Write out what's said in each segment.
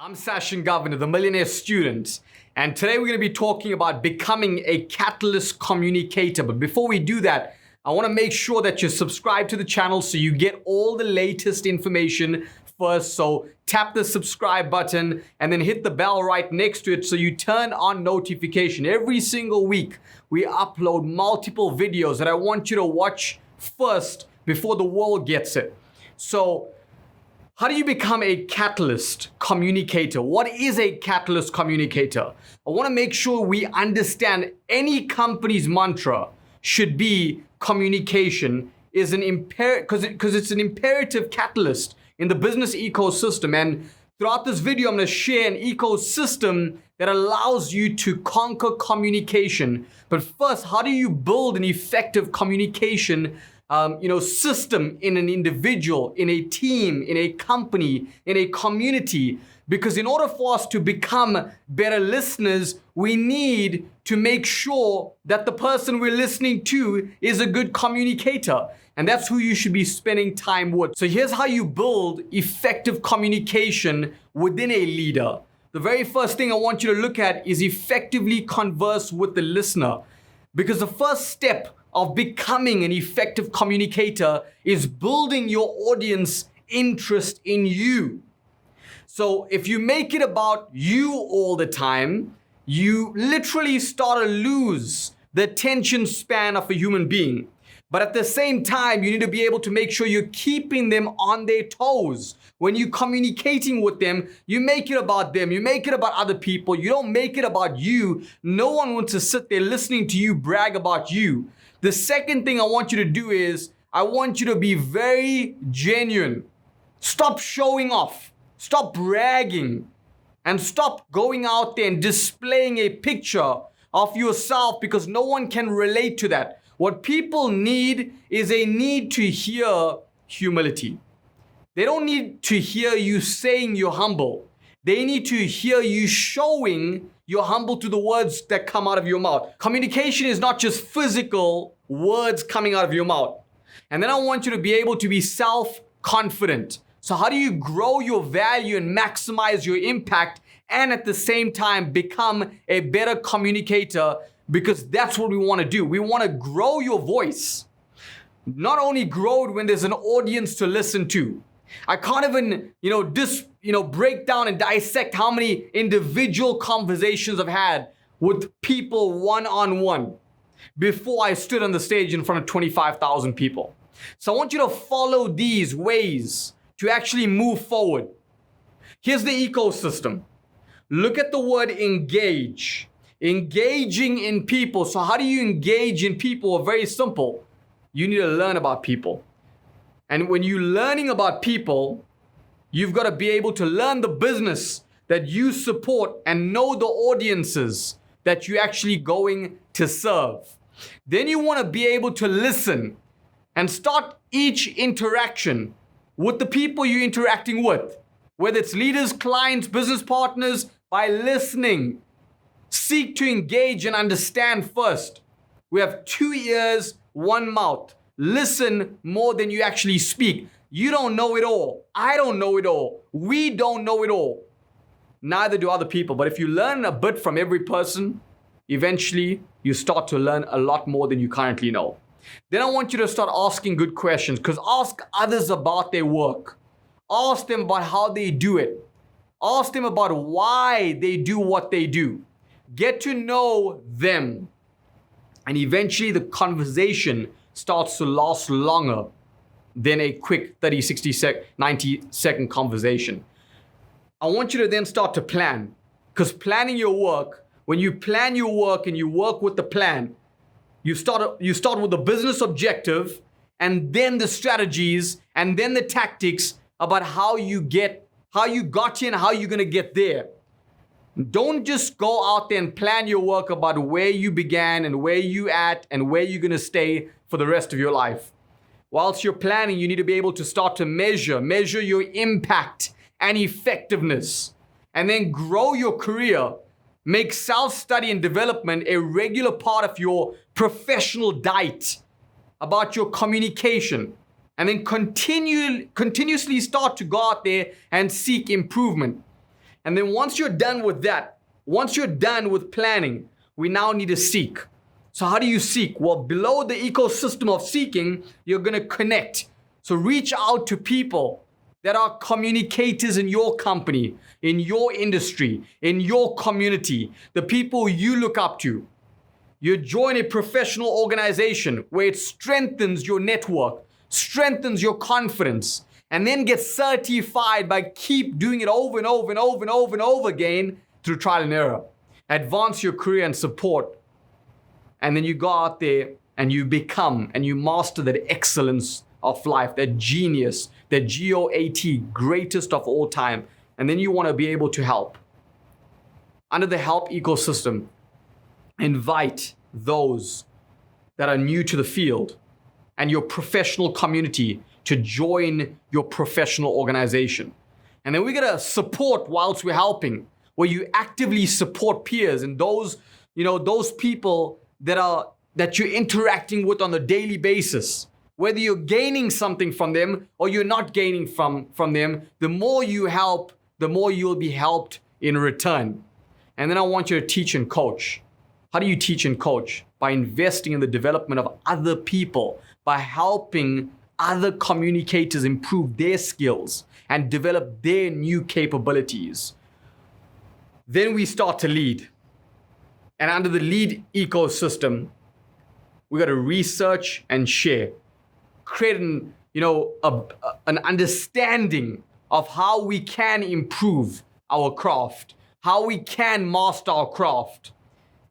I'm Sashin Govender, the Millionaire student, and today we're going to be talking about becoming a catalyst communicator. But before we do that, I want to make sure that you're subscribed to the channel so you get all the latest information first. So tap the subscribe button and then hit the bell right next to it so you turn on notification. Every single week, we upload multiple videos that I want you to watch first before the world gets it. So how do you become a catalyst communicator? What is a catalyst communicator? I want to make sure we understand any company's mantra should be communication is an because it's an imperative catalyst in the business ecosystem. And throughout this video, I'm going to share an ecosystem that allows you to conquer communication. But first, how do you build an effective communication system in an individual, in a team, in a company, in a community? Because in order for us to become better listeners, we need to make sure that the person we're listening to is a good communicator. And that's who you should be spending time with. So here's how you build effective communication within a leader. The very first thing I want you to look at is effectively converse with the listener. Because the first step of becoming an effective communicator is building your audience interest in you. So if you make it about you all the time, you literally start to lose the attention span of a human being. But at the same time, you need to be able to make sure you're keeping them on their toes. When you're communicating with them, you make it about them. You make it about other people. You don't make it about you. No one wants to sit there listening to you brag about you. The second thing I want you to do is I want you to be very genuine. Stop showing off. Stop bragging. And stop going out there and displaying a picture of yourself because no one can relate to that. What people need is a need to hear humility. They don't need to hear you saying you're humble. They need to hear you showing you're humble to the words that come out of your mouth. Communication is not just physical words coming out of your mouth. And then I want you to be able to be self-confident. So how do you grow your value and maximize your impact and at the same time become a better communicator? Because that's what we want to do. We want to grow your voice. Not only grow it when there's an audience to listen to. I can't even, break down and dissect how many individual conversations I've had with people one-on-one before I stood on the stage in front of 25,000 people. So I want you to follow these ways to actually move forward. Here's the ecosystem. Look at the word engage. Engaging in people. So how do you engage in people? Very simple. You need to learn about people. And when you're learning about people, you've got to be able to learn the business that you support and know the audiences that you're actually going to serve. Then you want to be able to listen and start each interaction with the people you're interacting with, whether it's leaders, clients, business partners, by listening. Seek to engage and understand first. We have 2 ears, 1 mouth. Listen more than you actually speak. You don't know it all. I don't know it all. We don't know it all. Neither do other people. But if you learn a bit from every person, eventually you start to learn a lot more than you currently know. Then I want you to start asking good questions, because ask others about their work. Ask them about how they do it. Ask them about why they do what they do. Get to know them. And eventually the conversation starts to last longer than a quick 30, 60, 90-second conversation. I want you to then start to plan. Because planning your work, when you plan your work and you work with the plan, you start with the business objective and then the strategies and then the tactics about how you got here and how you're going to get there. Don't just go out there and plan your work about where you began and where you at and where you're going to stay for the rest of your life. Whilst you're planning, you need to be able to start to measure your impact and effectiveness, and then grow your career. Make self-study and development a regular part of your professional diet about your communication, and then continuously start to go out there and seek improvement. And then once you're done with that, once you're done with planning, we now need to seek. So how do you seek? Well, below the ecosystem of seeking, you're going to connect. So reach out to people that are communicators in your company, in your industry, in your community, the people you look up to. You join a professional organization where it strengthens your network, strengthens your confidence, and then get certified by keep doing it over and over and over and over and over again through trial and error. Advance your career and support. And then you go out there and you become and you master that excellence of life, that genius, that GOAT, greatest of all time. And then you want to be able to help. Under the help ecosystem, invite those that are new to the field and your professional community to join your professional organization. And then we're going to support whilst we're helping, where you actively support peers and those people that you're interacting with on a daily basis. Whether you're gaining something from them or you're not gaining from them, the more you help, the more you'll be helped in return. And then I want you to teach and coach. How do you teach and coach? By investing in the development of other people, by helping other communicators improve their skills and develop their new capabilities. Then we start to lead. And under the lead ecosystem, we got to research and share. Create an understanding of how we can improve our craft, how we can master our craft,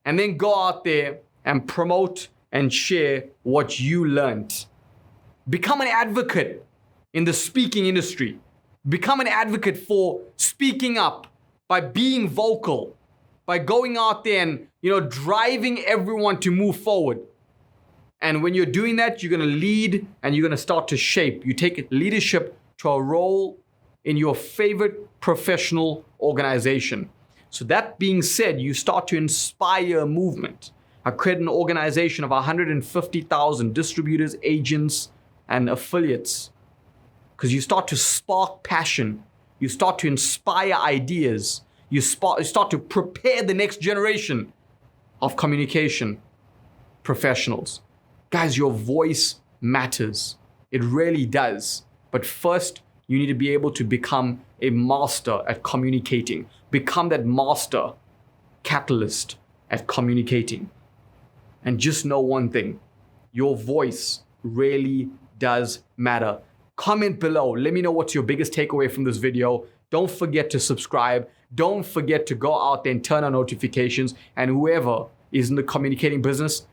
and then go out there and promote and share what you learned. Become an advocate in the speaking industry. Become an advocate for speaking up by being vocal, by going out there and driving everyone to move forward. And when you're doing that, you're going to lead and you're going to start to shape. You take leadership to a role in your favorite professional organization. So that being said, you start to inspire a movement. I create an organization of 150,000 distributors, agents, and affiliates. Because you start to spark passion. You start to inspire ideas. You start to prepare the next generation of communication professionals. Guys, your voice matters. It really does. But first, you need to be able to become a master at communicating. Become that master catalyst at communicating. And just know one thing. Your voice really does matter. Comment below. Let me know what's your biggest takeaway from this video. Don't forget to subscribe. Don't forget to go out there and turn on notifications. And whoever is in the communicating business,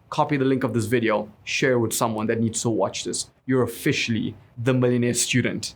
copy the link of this video, share it with someone that needs to watch this. You're officially the Millionaire Student.